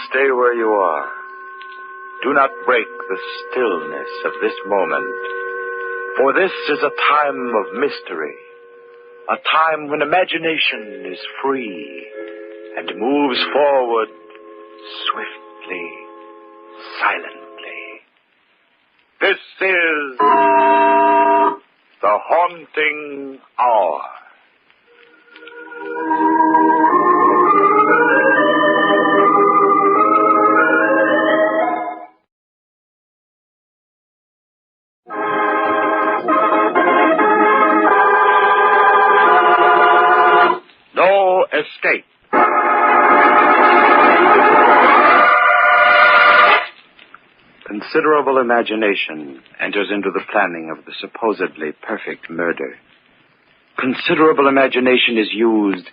stay where you are. Do not break the stillness of this moment, for this is a time of mystery, a time when imagination is free and moves forward swiftly, silently. This is the Haunting Hour. No escape. Considerable imagination enters into the planning of the supposedly perfect murder. Considerable imagination is used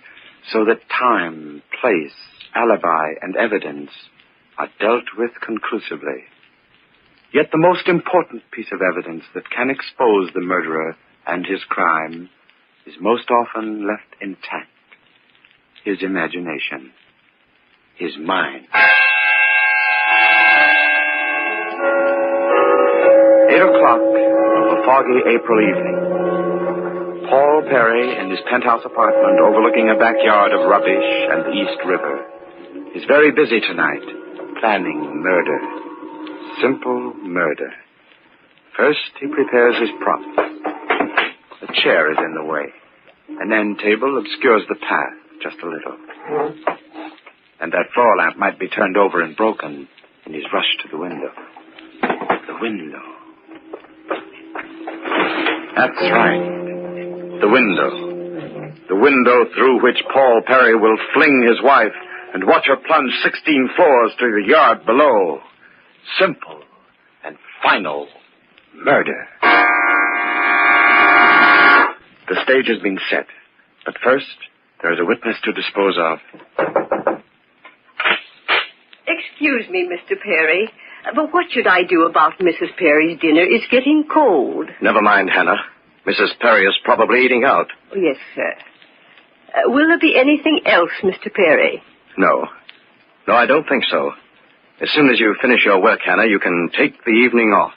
so that time, place, alibi, and evidence are dealt with conclusively. Yet the most important piece of evidence that can expose the murderer and his crime is most often left intact. His imagination. His mind. 8 o'clock of a foggy April evening. Paul Perry, in his penthouse apartment overlooking a backyard of rubbish and the East River, is very busy tonight, planning murder. Simple murder. First, he prepares his props. A chair is in the way. An end table obscures the path just a little. And that floor lamp might be turned over and broken, and he's rushed to the window. The window. That's right. The window. The window through which Paul Perry will fling his wife and watch her plunge 16 floors to the yard below. Simple and final murder. The stage has been set. But first, there is a witness to dispose of. Excuse me, Mr. Perry, but what should I do about Mrs. Perry's dinner? It's getting cold. Never mind, Hannah. Mrs. Perry is probably eating out. Oh, yes, sir. Will there be anything else, Mr. Perry? No. No, I don't think so. As soon as you finish your work, Hannah, you can take the evening off.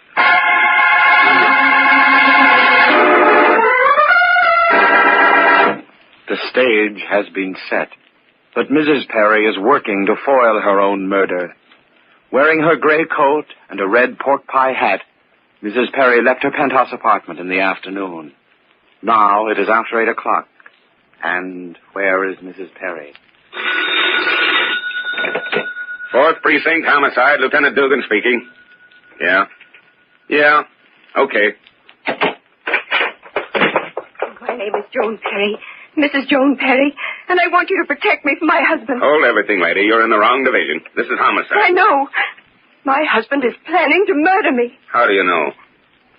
The stage has been set, but Mrs. Perry is working to foil her own murder. Wearing her gray coat and a red pork pie hat, Mrs. Perry left her penthouse apartment in the afternoon. Now it is after 8 o'clock. And where is Mrs. Perry? 4th Precinct, Homicide, Lieutenant Dugan speaking. Yeah. Okay. My name is Joan Perry, Mrs. Joan Perry, and I want you to protect me from my husband. Hold everything, lady. You're in the wrong division. This is Homicide. I know. My husband is planning to murder me. How do you know?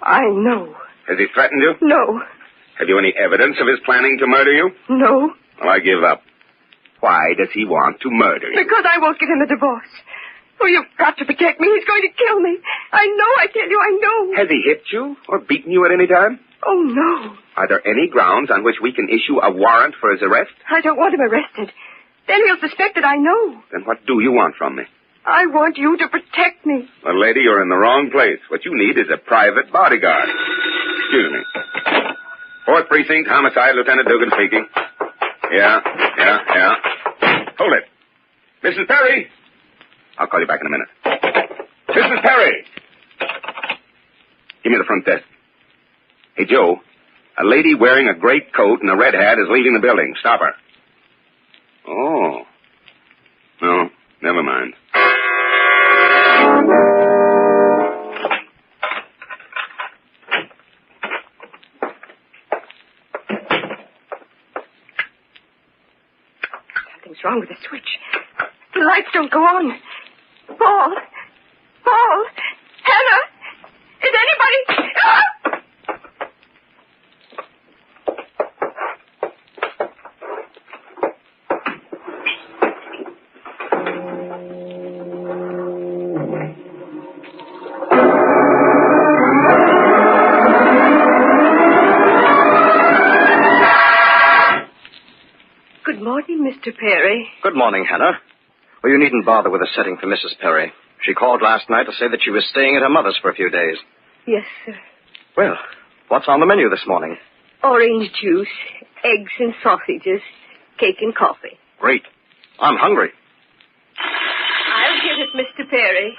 I know. Has he threatened you? No. Have you any evidence of his planning to murder you? No. Well, I give up. Why does he want to murder you? Because I won't give him a divorce. Oh, you've got to protect me. He's going to kill me. I know, I tell you, I know. Has he hit you or beaten you at any time? Oh, no. Are there any grounds on which we can issue a warrant for his arrest? I don't want him arrested. Then he'll suspect that I know. Then what do you want from me? I want you to protect me. Well, lady, you're in the wrong place. What you need is a private bodyguard. Excuse me. 4th Precinct, Homicide, Lieutenant Dugan speaking. Yeah. Hold it. Mrs. Perry! I'll call you back in a minute. Mrs. Perry! Give me the front desk. Hey, Joe, a lady wearing a gray coat and a red hat is leaving the building. Stop her. Oh. No, never mind. Something's wrong with the switch. The lights don't go on. Paul! Hannah! Is anybody... Ah! Good morning, Mr. Perry. Good morning, Hannah. Well, you needn't bother with a setting for Mrs. Perry. She called last night to say that she was staying at her mother's for a few days. Yes, sir. Well, what's on the menu this morning? Orange juice, eggs and sausages, cake and coffee. Great. I'm hungry. I'll get it, Mr. Perry.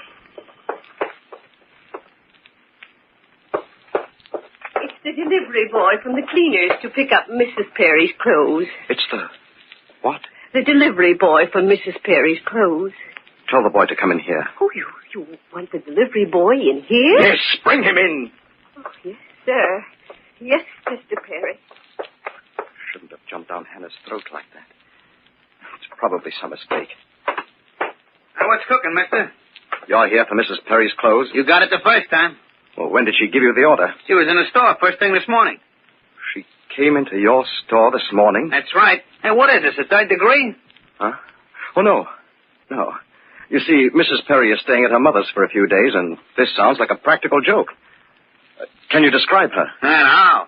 It's the delivery boy from the cleaners to pick up Mrs. Perry's clothes. It's the... what? The delivery boy for Mrs. Perry's clothes. Tell the boy to come in here. Oh, you want the delivery boy in here? Yes, bring him in. Oh, yes, sir. Yes, Mr. Perry. Shouldn't have jumped down Hannah's throat like that. It's probably some mistake. Now, what's cooking, mister? You're here for Mrs. Perry's clothes? You got it the first time. Well, when did she give you the order? She was in the store first thing this morning. She came into your store this morning? That's right. Hey, what is this, a third degree? Huh? Oh, no. No. You see, Mrs. Perry is staying at her mother's for a few days, and this sounds like a practical joke. Can you describe her? No.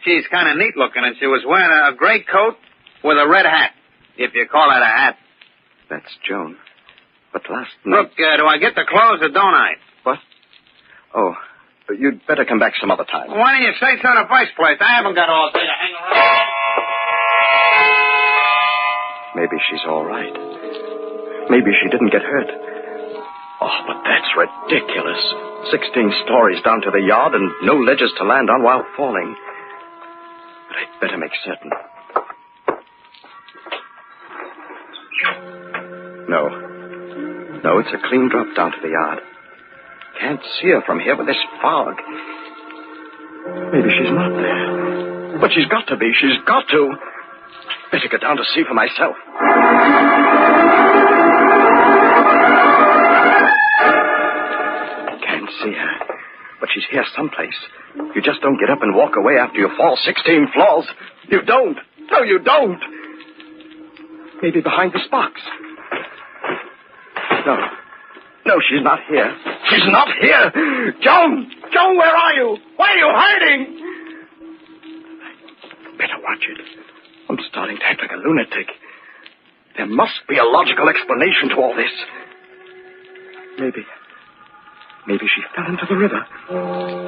She's kind of neat looking, and she was wearing a gray coat with a red hat, if you call that a hat. That's Joan. But last night... Look, do I get the clothes or don't I? What? Oh, you'd better come back some other time. Why didn't you say so in the first place? I haven't got all day to hang around. Maybe she's all right. Maybe she didn't get hurt. Oh, but that's ridiculous. 16 stories down to the yard and no ledges to land on while falling. But I'd better make certain. No, it's a clean drop down to the yard. Can't see her from here with this fog. Maybe she's not there. But she's got to be. She's got to. Better get down to see for myself. Can't see her. But she's here someplace. You just don't get up and walk away after you fall 16 floors. You don't. No, you don't. Maybe behind this box. No, she's not here. She's not here. Joan! Joan, where are you? Why are you hiding? Better watch it. I'm starting to act like a lunatic. There must be a logical explanation to all this. Maybe she fell into the river.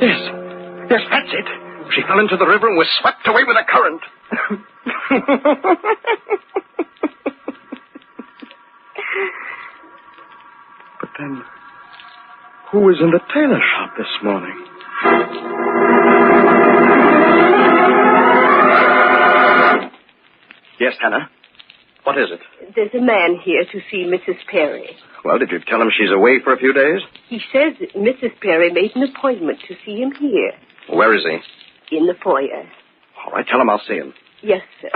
Yes, that's it. She fell into the river and was swept away with the current. But then, who was in the tailor shop this morning? Yes, Hannah? What is it? There's a man here to see Mrs. Perry. Well, did you tell him she's away for a few days? He says that Mrs. Perry made an appointment to see him here. Where is he? In the foyer. All right, tell him I'll see him. Yes, sir.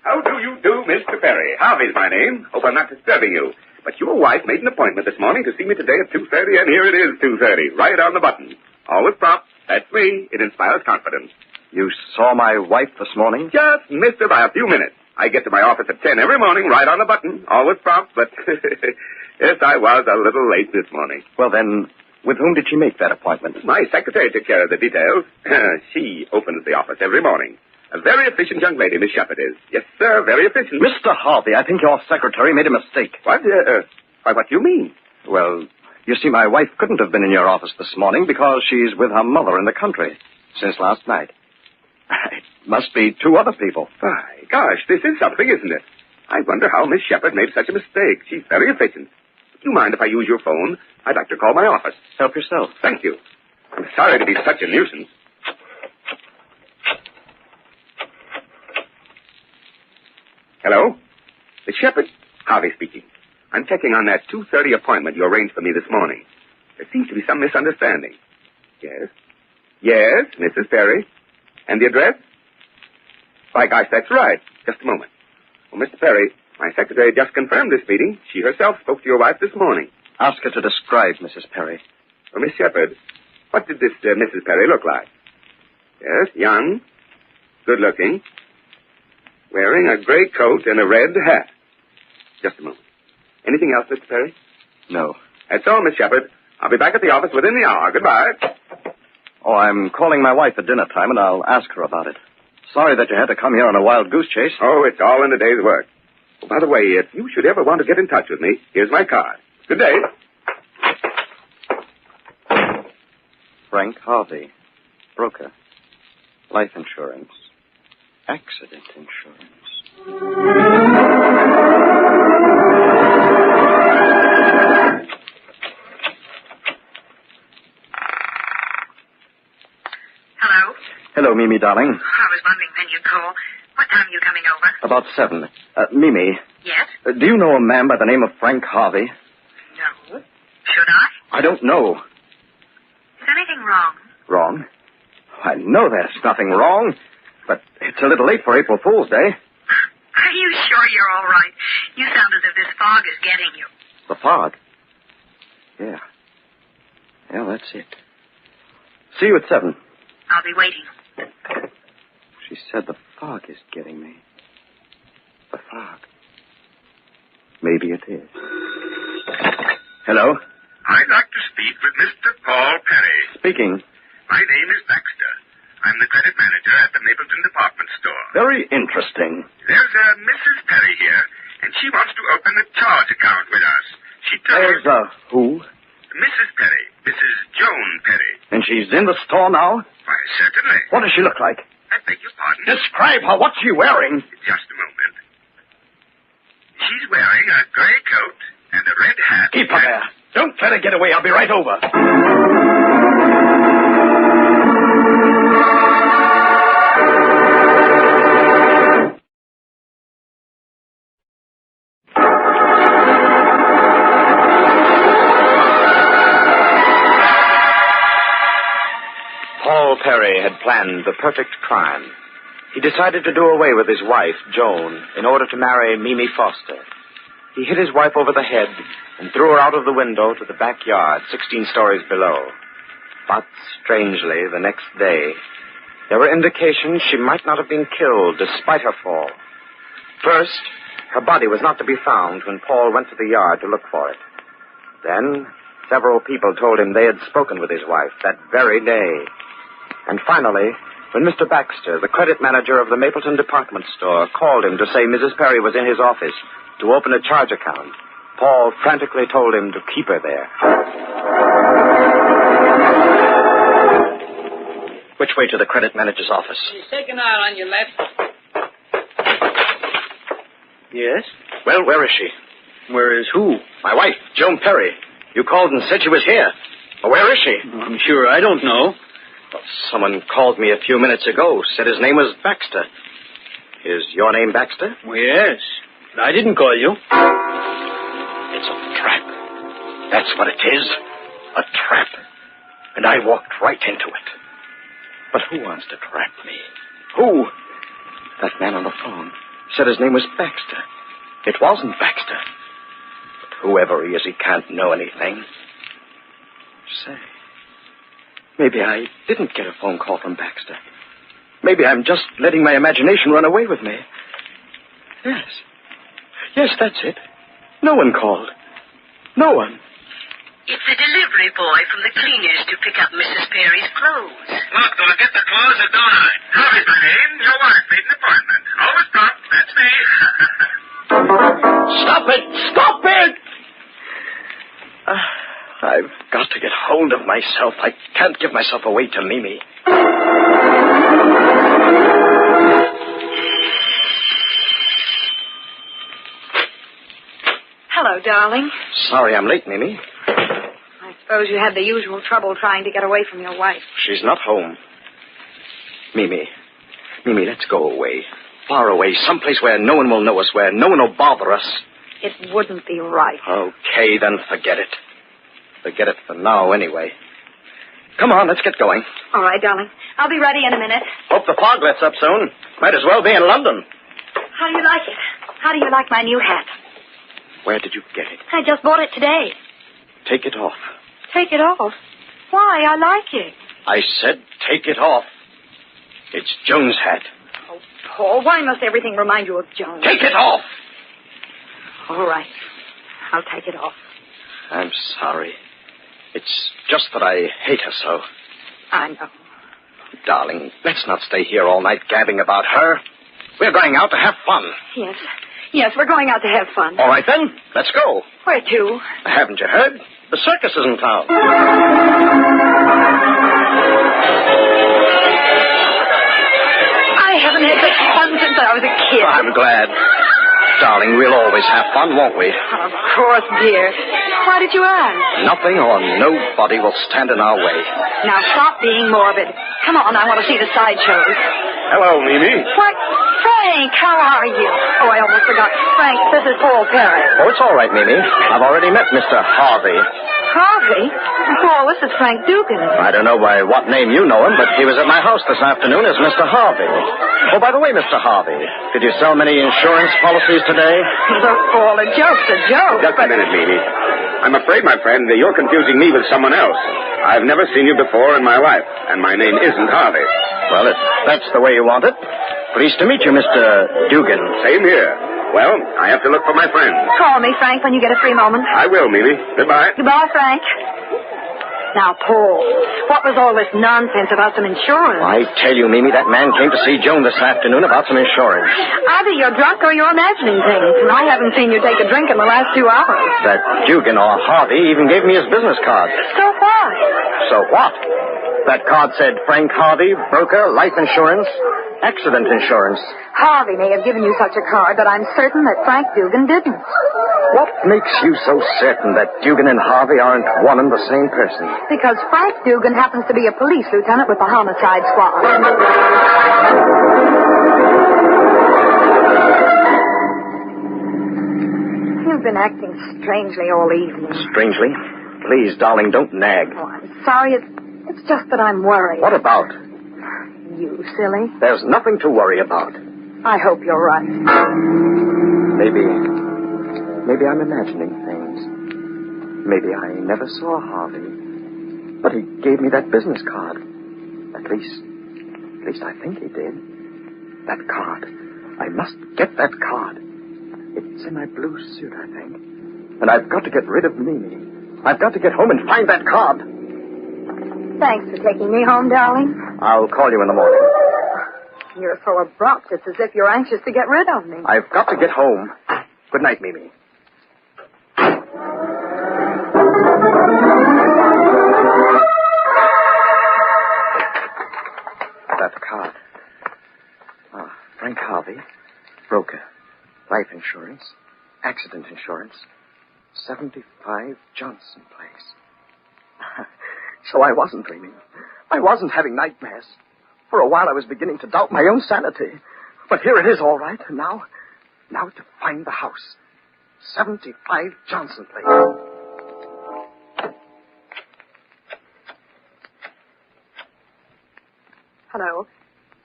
How do you do, Mr. Perry? Harvey's my name. Hope I'm not disturbing you. But your wife made an appointment this morning to see me today at 2:30, and here it is, 2:30, right on the button. Always prompt. That's me. It inspires confidence. You saw my wife this morning? Just missed her by a few minutes. I get to my office at 10 every morning, right on the button. Always prompt, but yes, I was a little late this morning. Well, then, with whom did she make that appointment? My secretary took care of the details. She opens the office every morning. A very efficient young lady, Miss Shepherd is. Yes, sir, very efficient. Mr. Harvey, I think your secretary made a mistake. What? Why, what do you mean? Well, you see, my wife couldn't have been in your office this morning because she's with her mother in the country since last night. It must be two other people. My gosh, this is something, isn't it? I wonder how Miss Shepherd made such a mistake. She's very efficient. Do you mind if I use your phone? I'd like to call my office. Help yourself. Thank you. I'm sorry to be such a nuisance. Hello? Miss Shepherd? Harvey speaking. I'm checking on that 2:30 appointment you arranged for me this morning. There seems to be some misunderstanding. Yes? Yes, Mrs. Perry. And the address? By gosh, that's right. Just a moment. Well, Mr. Perry, my secretary just confirmed this meeting. She herself spoke to your wife this morning. Ask her to describe Mrs. Perry. Well, Miss Shepherd, what did this Mrs. Perry look like? Yes, young, good-looking, wearing a gray coat and a red hat. Just a moment. Anything else, Mr. Perry? No. That's all, Miss Shepherd. I'll be back at the office within the hour. Goodbye. Oh, I'm calling my wife at dinner time, and I'll ask her about it. Sorry that you had to come here on a wild goose chase. Oh, it's all in the day's work. Oh, by the way, if you should ever want to get in touch with me, here's my card. Good day. Frank Harvey, broker. Life insurance. Accident insurance. Hello? Hello, Mimi, darling. I was wondering when you'd call. What time are you coming over? About 7. Mimi, Yes? do you know a man by the name of Frank Harvey? No. Should I? I don't know. Is anything wrong? Wrong? I know there's nothing wrong, but it's a little late for April Fool's Day. Are you sure you're all right? You sound as if this fog is getting you. The fog? Yeah. Yeah, that's it. See you at 7. I'll be waiting. She said the fog is getting me. The fog. Maybe it is. Hello? I'd like to speak with Mr. Paul Perry. Speaking. My name is Baxter. I'm the credit manager at the Mapleton department store. Very interesting. There's a Mrs. Perry here, and she wants to open a charge account with us. She There's told... who? Mrs. Perry. Mrs. Joan Perry. And she's in the store now? Why, certainly. What does she look like? I beg your pardon? Describe her. What's she wearing? Just a moment. She's wearing a gray coat and a red hat. Keep her there. Don't let her get away. I'll be right over. Paul Perry had planned the perfect crime. He decided to do away with his wife, Joan, in order to marry Mimi Foster. He hit his wife over the head and threw her out of the window to the backyard, 16 stories below. But, strangely, the next day, there were indications she might not have been killed despite her fall. First, her body was not to be found when Paul went to the yard to look for it. Then, several people told him they had spoken with his wife that very day. And finally, when Mr. Baxter, the credit manager of the Mapleton department store, called him to say Mrs. Perry was in his office to open a charge account, Paul frantically told him to keep her there. Which way to the credit manager's office? Second aisle on your left. Yes? Well, where is she? Where is who? My wife, Joan Perry. You called and said she was here. Well, where is she? I'm sure I don't know. Well, someone called me a few minutes ago, said his name was Baxter. Is your name Baxter? Well, yes. But I didn't call you. It's a trap. That's what it is. A trap. And I walked right into it. But who wants to trap me? Who? That man on the phone said his name was Baxter. It wasn't Baxter. But whoever he is, he can't know anything. Say, maybe I didn't get a phone call from Baxter. Maybe I'm just letting my imagination run away with me. Yes. Yes, that's it. No one called. No one. It's a delivery boy from the cleaners to pick up Mrs. Perry's clothes. Look, do I get the clothes or don't I? Harvey's my name. Your wife made an appointment. Always prompt. That's me. Stop it! Stop it! I've got to get hold of myself. I can't give myself away to Mimi. Hello, darling. Sorry I'm late, Mimi. I suppose you had the usual trouble trying to get away from your wife. She's not home. Mimi, let's go away. Far away, someplace where no one will know us, where no one will bother us. It wouldn't be right. Okay, then forget it. Forget it for now, anyway. Come on, let's get going. All right, darling. I'll be ready in a minute. Hope the fog lets up soon. Might as well be in London. How do you like it? How do you like my new hat? Where did you get it? I just bought it today. Take it off. Take it off? Why? I like it. I said take it off. It's Joan's hat. Oh, Paul, why must everything remind you of Joan? Take it off! All right. I'll take it off. I'm sorry. It's just that I hate her so. I know. Darling, let's not stay here all night gabbing about her. We're going out to have fun. Yes. Yes, we're going out to have fun. All right, then. Let's go. Where to? Haven't you heard? The circus is in town. I haven't had such fun since I was a kid. I'm glad. Darling, we'll always have fun, won't we? Of course, dear. Why did you ask? Nothing or nobody will stand in our way. Now stop being morbid. Come on, I want to see the sideshows. Hello, Mimi. What? Frank, how are you? Oh, I almost forgot. Frank, this is Paul Perry. Oh, it's all right, Mimi. I've already met Mr. Harvey. Harvey? Paul, this is Frank Dugan. I don't know by what name you know him, but he was at my house this afternoon as Mr. Harvey. Oh, by the way, Mr. Harvey, did you sell many insurance policies today? Look, Paul, a joke's a joke. Just a minute, Mimi. I'm afraid, my friend, that you're confusing me with someone else. I've never seen you before in my life, and my name isn't Harvey. Well, if that's the way you want it. Pleased to meet you, Mr. Dugan. Same here. Well, I have to look for my friend. Call me, Frank, when you get a free moment. I will, Mimi. Goodbye. Goodbye, Frank. Now, Paul, what was all this nonsense about some insurance? I tell you, Mimi, that man came to see Joan this afternoon about some insurance. Either you're drunk or you're imagining things, and I haven't seen you take a drink in the last 2 hours. That Dugan or Harvey even gave me his business card. So what? So what? That card said Frank Harvey, broker, life insurance, accident insurance. Harvey may have given you such a card, but I'm certain that Frank Dugan didn't. What makes you so certain that Dugan and Harvey aren't one and the same person? Because Frank Dugan happens to be a police lieutenant with the homicide squad. You've been acting strangely all evening. Strangely? Please, darling, don't nag. Oh, I'm sorry. It's just that I'm worried. What about? You silly. There's nothing to worry about. I hope you're right. Maybe I'm imagining things. Maybe I never saw Harvey. But he gave me that business card. At least I think he did. That card. I must get that card. It's in my blue suit, I think. And I've got to get rid of Mimi. I've got to get home and find that card. Thanks for taking me home, darling. I'll call you in the morning. You're so abrupt. It's as if you're anxious to get rid of me. I've got to get home. Good night, Mimi. That card. Frank Harvey, broker, life insurance, accident insurance, 75 Johnson Place. So I wasn't dreaming. I wasn't having nightmares. For a while I was beginning to doubt my own sanity. But here it is, all right. And now to find the house. 75 Johnson Place. Hello.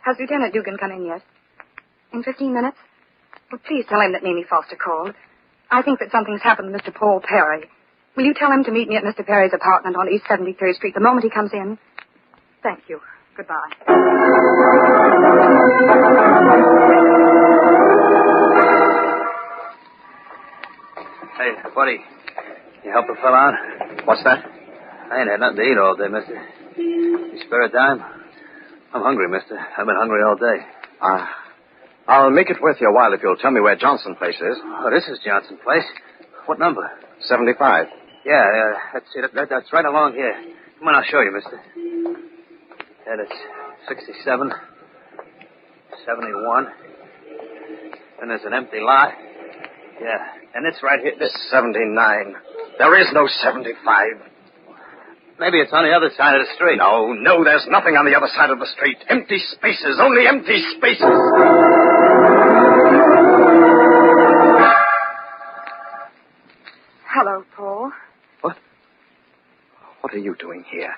Has Lieutenant Dugan come in yet? In 15 minutes? Well, please tell him that Mimi Foster called. I think that something's happened to Mr. Paul Perry. Will you tell him to meet me at Mr. Perry's apartment on East 73rd Street the moment he comes in? Thank you. Goodbye. Hey, buddy, you help a fella out? What's that? I ain't had nothing to eat all day, mister. You spare a dime? I'm hungry, mister. I've been hungry all day. I'll make it worth your while if you'll tell me where Johnson Place is. Oh, this is Johnson Place. What number? 75. Yeah, that's it. That's right along here. Come on, I'll show you, mister. Yeah, that's 67, 71. And there's an empty lot. Yeah, and it's right here. This 79. There is no 75. Maybe it's on the other side of the street. No, there's nothing on the other side of the street. Empty spaces, only empty spaces. Hello, Paul. What are you doing here?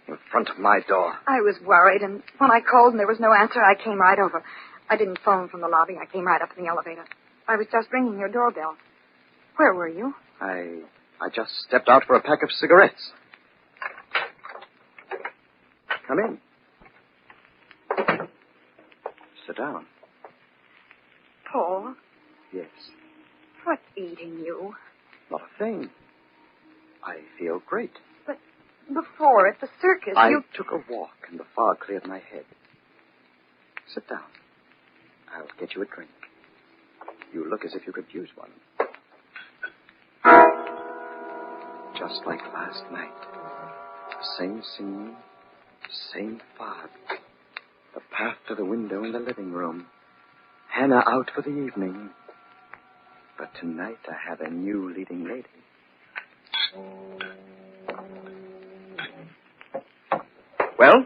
In front of my door. I was worried, and when I called and there was no answer, I came right over. I didn't phone from the lobby. I came right up in the elevator. I was just ringing your doorbell. Where were you? I just stepped out for a pack of cigarettes. Come in. Sit down. Paul, Yes. what's eating you? Not a thing. I feel great. But Before, at the circus, I you... took a walk, and the fog cleared my head. Sit down. I'll get you a drink. You look as if you could use one. Just like last night. The same scene, same fog. The path to the window in the living room. Hannah out for the evening. But tonight I have a new leading lady. Well,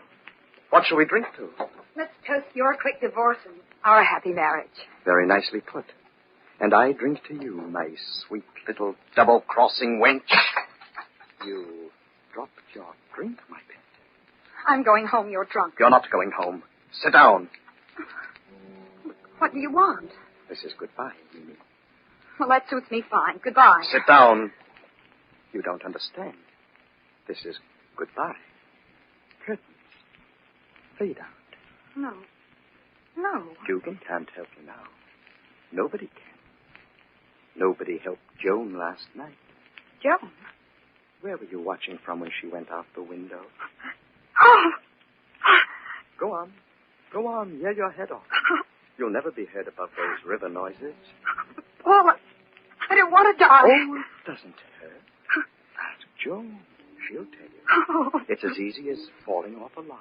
what shall we drink to? Let's toast your quick divorce and our happy marriage. Very nicely put. And I drink to you, my sweet little double-crossing wench. You dropped your drink, my pet. I'm going home. You're drunk. You're not going home. Sit down. What do you want? This is goodbye, Mimi. Well, that suits me fine. Goodbye. Sit down. You don't understand. This is goodbye. Curtains. Fade out. No. No. Dugan can't help you now. Nobody can. Nobody helped Joan last night. Joan? Where were you watching from when she went out the window? Oh! Go on. Go on. Yell your head off. You'll never be heard above those river noises. Paul, I don't want to die. Oh, it doesn't hurt. Ask Joan. She'll tell you. Oh. It's as easy as falling off a log.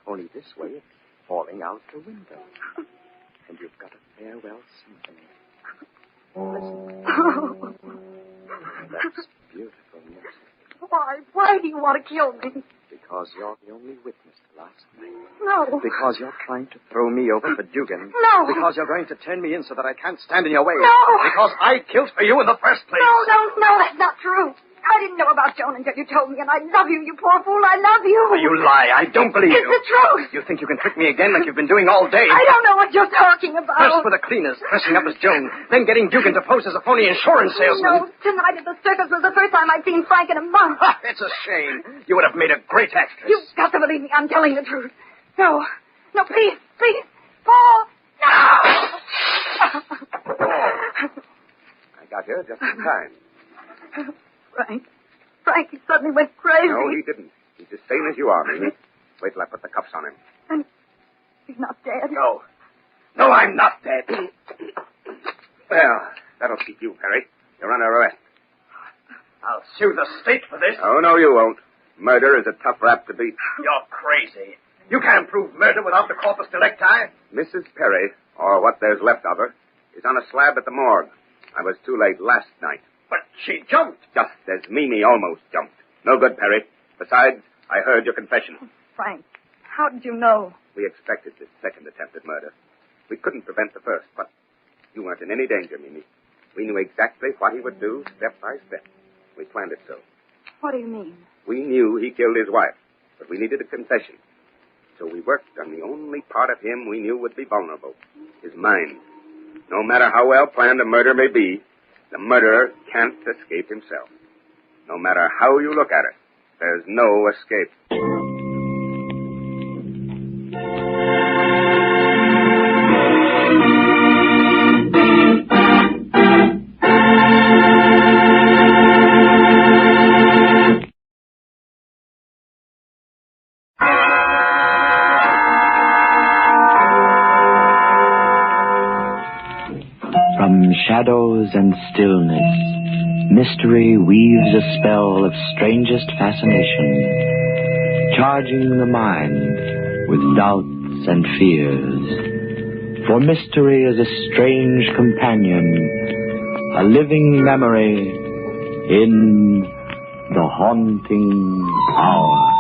Only this way it's falling out the window. And you've got a farewell symphony. Listen. That's beautiful music. Why? Why do you want to kill me? Because you're the only witness to last night. No. Because you're trying to throw me over for Dugan. No. Because you're going to turn me in so that I can't stand in your way. No. Because I killed for you in the first place. No, that's not true. I didn't know about Joan until you told me, and I love you, you poor fool. I love you. You lie. I don't believe It's you. the truth. You think you can trick me again like you've been doing all day? I don't know what you're talking about. First with the cleaners, dressing up as Joan, then getting Dugan to pose as a phony insurance salesman. No, tonight at the circus was the first time I'd seen Frank in a month. Ha, it's a shame. You would have made a great actress. You've got to believe me. I'm telling the truth. No, please. Paul, no! I got here just in time. Frank, he suddenly went crazy. No, he didn't. He's as sane as you are, Mimi. Wait till I put the cuffs on him. And he's not dead. No, I'm not dead. Well, that'll keep you, Perry. You're under arrest. I'll sue the state for this. Oh, no, you won't. Murder is a tough rap to beat. You're crazy. You can't prove murder without the corpus delicti. Mrs. Perry, or what there's left of her, is on a slab at the morgue. I was too late last night. But she jumped. Just as Mimi almost jumped. No good, Perry. Besides, I heard your confession. Frank, how did you know? We expected this second attempt at murder. We couldn't prevent the first, but you weren't in any danger, Mimi. We knew exactly what he would do, step by step. We planned it so. What do you mean? We knew he killed his wife, but we needed a confession. So we worked on the only part of him we knew would be vulnerable, his mind. No matter how well planned a murder may be, the murderer can't escape himself. No matter how you look at it, there's no escape. From shadows and stillness, mystery weaves a spell of strangest fascination, charging the mind with doubts and fears. For mystery is a strange companion, a living memory in the haunting hour.